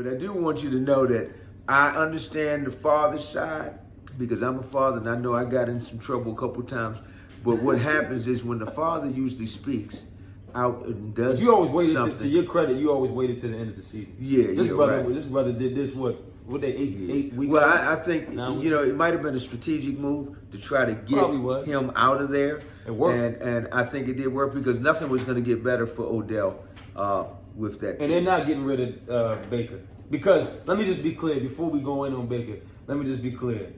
But I do want you to know that I understand the father's side because I'm a father and I know I got in some trouble a couple times. But what happens is when the father usually speaks out and does you always waited something. to your credit, you always waited to the end of the season. This brother did this what they 8 weeks. Well, I think it might have been a strategic move to try to get him out of there. It worked, and I think it did work because nothing was going to get better for Odell with that team. And they're not getting rid of Baker because let me just be clear before we go in on Baker. Let me just be clear.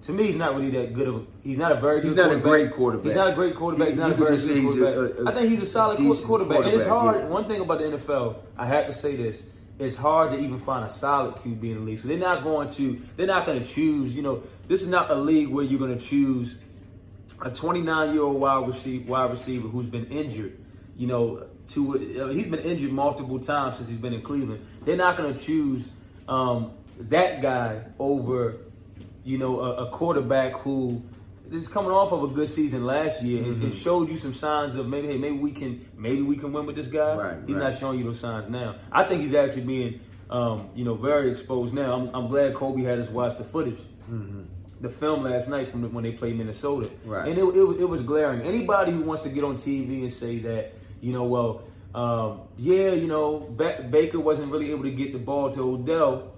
To me, he's not really that good of a. He's not a very good quarterback. He's not a great quarterback. He's not a great quarterback. He's not a very good quarterback. I think he's a solid quarterback. And it's hard. Yeah. One thing about the NFL, I have to say this: it's hard to even find a solid QB in the league. So they're not going to choose. This is not a league where you're going to choose a 29-year-old wide receiver who's been injured. He's been injured multiple times since he's been in Cleveland. They're not going to choose that guy over. A quarterback who is coming off of a good season last year and showed you some signs of maybe we can win with this guy. Right, he's not showing you those signs now. I think he's actually being very exposed now. I'm glad Kobe had us watch the footage, the film last night from when they played Minnesota, right. And it was glaring. Anybody who wants to get on TV and say that Baker wasn't really able to get the ball to Odell.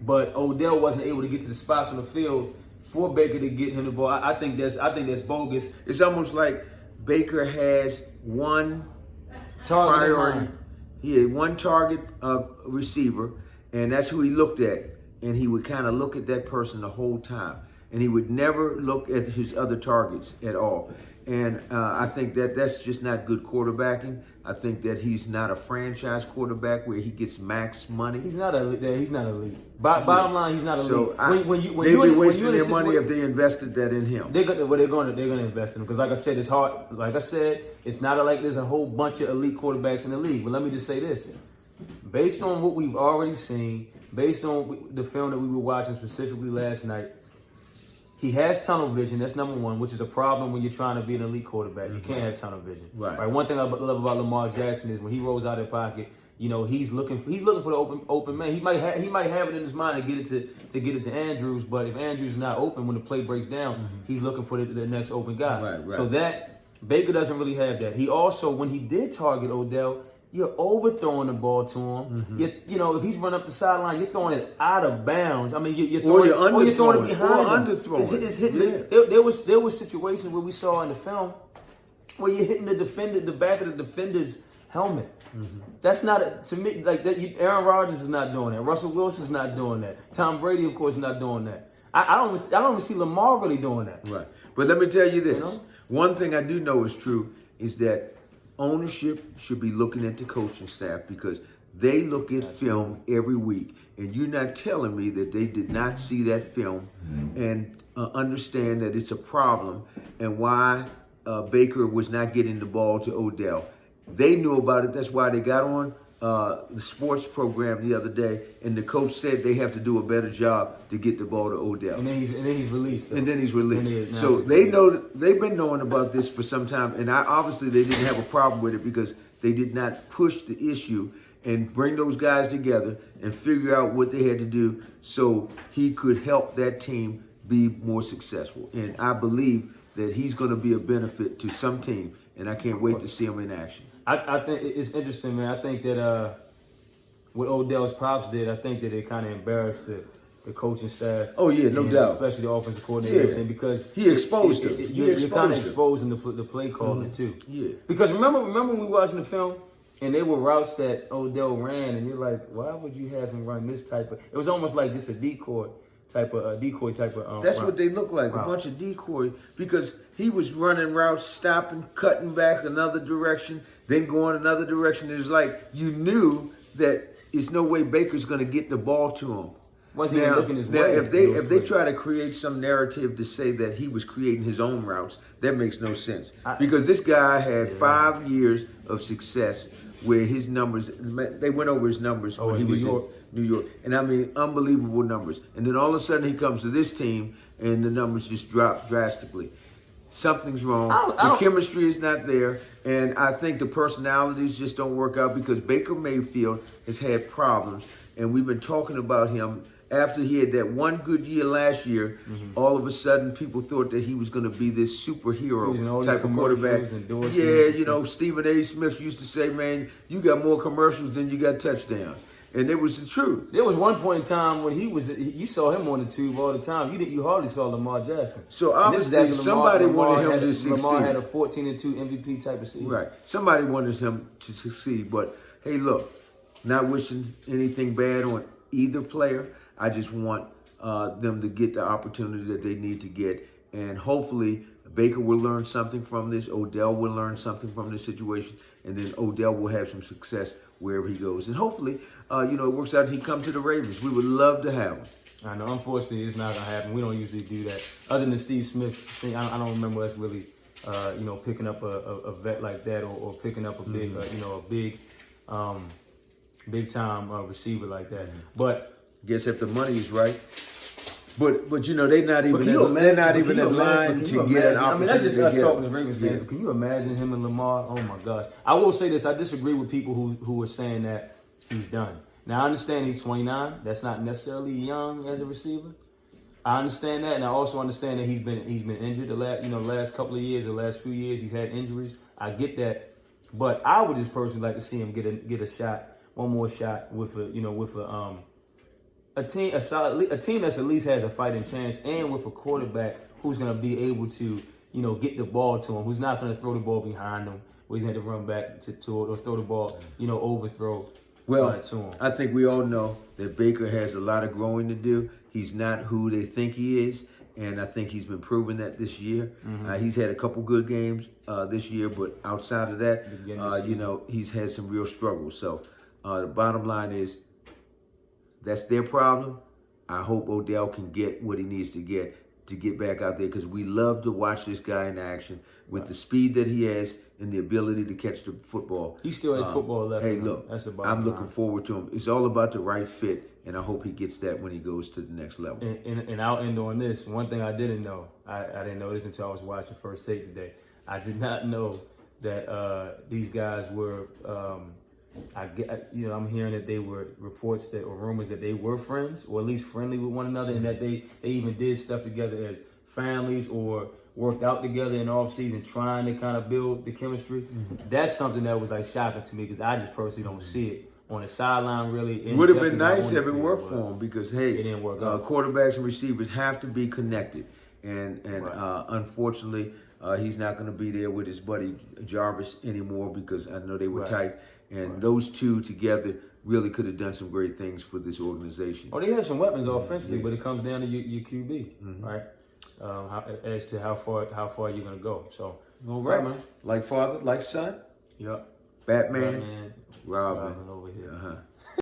But Odell wasn't able to get to the spots on the field for Baker to get him the ball. I think that's bogus. It's almost like Baker has one target priority. He had one target receiver, and that's who he looked at. And he would kind of look at that person the whole time. And he would never look at his other targets at all. And I think that's just not good quarterbacking. I think that he's not a franchise quarterback where he gets max money. He's not elite. Bottom line, he's not elite. So they'd be wasting their money if they invested that in him. They're going to invest in him because, like I said, it's hard. Like I said, it's not like there's a whole bunch of elite quarterbacks in the league. But let me just say this: based on what we've already seen, based on the film that we were watching specifically last night. He has tunnel vision. That's number one, which is a problem when you're trying to be an elite quarterback. You can't have tunnel vision. Right. One thing I love about Lamar Jackson is when he rolls out of the pocket, he's looking for the open man. He might have it in his mind to get it to Andrews, but if Andrews is not open when the play breaks down, he's looking for the next open guy. Right. So that Baker doesn't really have that. He also, when he did target Odell, you're overthrowing the ball to him. If he's running up the sideline, you're throwing it out of bounds. I mean, you're throwing it behind him. It's hitting. There was situations where we saw in the film where you're hitting the back of the defender's helmet. That's not to me like that. Aaron Rodgers is not doing that. Russell Wilson's not doing that. Tom Brady, of course, is not doing that. I don't even see Lamar really doing that. Right. But let me tell you this: one thing I do know is true is that ownership should be looking at the coaching staff because they look at film every week. And you're not telling me that they did not see that film and understand that it's a problem and why Baker was not getting the ball to Odell. They knew about it. That's why they got on the sports program the other day, and the coach said they have to do a better job to get the ball to Odell. And then he's released. And then he's released. So they've been knowing about this for some time, and obviously they didn't have a problem with it because they did not push the issue and bring those guys together and figure out what they had to do so he could help that team be more successful. And I believe that he's going to be a benefit to some team, and I can't wait to see him in action. I think it's interesting, man. I think that what Odell's props did, I think that it kind of embarrassed the coaching staff. Oh, yeah, no doubt. Especially the offensive coordinator. Yeah. Because he exposed him. You're kind of exposing the play calling, too. Yeah. Because remember when we were watching the film, and they were routes that Odell ran, and you're like, why would you have him run this type of... It was almost like just a decoy type of That's route. what they look like, route. A bunch of decoy, because he was running routes, stopping, cutting back another direction, then going another direction. It was like you knew that it's no way Baker's going to get the ball to him. Wasn't even looking his way. Now, if they try to create some narrative to say that he was creating his own routes, that makes no sense. Because this guy had 5 years of success where his numbers, they went over his numbers when he was in New York. And I mean, unbelievable numbers. And then all of a sudden he comes to this team and the numbers just drop drastically. something's wrong. The chemistry is not there, and I think the personalities just don't work out because Baker Mayfield has had problems, and we've been talking about him. After he had that one good year last year, all of a sudden people thought that he was going to be this superhero type of quarterback. Yeah, Stephen A. Smith used to say, man, you got more commercials than you got touchdowns. And it was the truth. There was one point in time when you saw him on the tube all the time. You hardly saw Lamar Jackson. So obviously somebody wanted him to succeed. Lamar had a 14-2 MVP type of season. Right. Somebody wanted him to succeed. But, hey, look, not wishing anything bad on either player. I just want them to get the opportunity that they need to get. And hopefully Baker will learn something from this. Odell will learn something from this situation. And then Odell will have some success wherever he goes. And hopefully, it works out and he comes to the Ravens. We would love to have him. I know. Unfortunately, it's not going to happen. We don't usually do that. Other than Steve Smith, I don't remember us really, picking up a vet like that or picking up a big, big time receiver like that. But guess if the money is right. But they're not even in line to get an opportunity. I mean, that's just us talking to Ravens fans. But can you imagine him and Lamar? Oh my gosh! I will say this: I disagree with people who are saying that he's done. Now I understand he's 29. That's not necessarily young as a receiver. I understand that, and I also understand that he's been injured the last couple of years, the last few years he's had injuries. I get that, but I would just personally like to see him get a shot, one more shot with a team that's at least has a fighting chance, and with a quarterback who's going to be able to, get the ball to him, who's not going to throw the ball behind him, where he's going to run back to it or throw the ball, overthrow to him. I think we all know that Baker has a lot of growing to do. He's not who they think he is, and I think he's been proving that this year. He's had a couple good games this year, but outside of that, he's had some real struggles. So the bottom line is, that's their problem. I hope Odell can get what he needs to get back out there because we love to watch this guy in action with the speed that he has and the ability to catch the football. He still has football left. Hey, look, I'm looking forward to him. It's all about the right fit, and I hope he gets that when he goes to the next level. And I'll end on this. One thing I didn't know, I didn't know this until I was watching First Take today. I did not know that these guys were I'm hearing that they were reports that or rumors that they were friends or at least friendly with one another, and that they even did stuff together as families or worked out together in the offseason trying to kind of build the chemistry. That's something that was shocking to me because I just personally don't see it on the sideline really. It would have been nice if it worked for him because, hey, it didn't work out. Quarterbacks and receivers have to be connected. And unfortunately, he's not going to be there with his buddy Jarvis anymore because I know they were tight. And those two together really could have done some great things for this organization. Oh, they have some weapons offensively, but it comes down to your QB, right? As to how far you're going to go. So, all right, man. Like father, like son. Yep. Batman, Robin over here.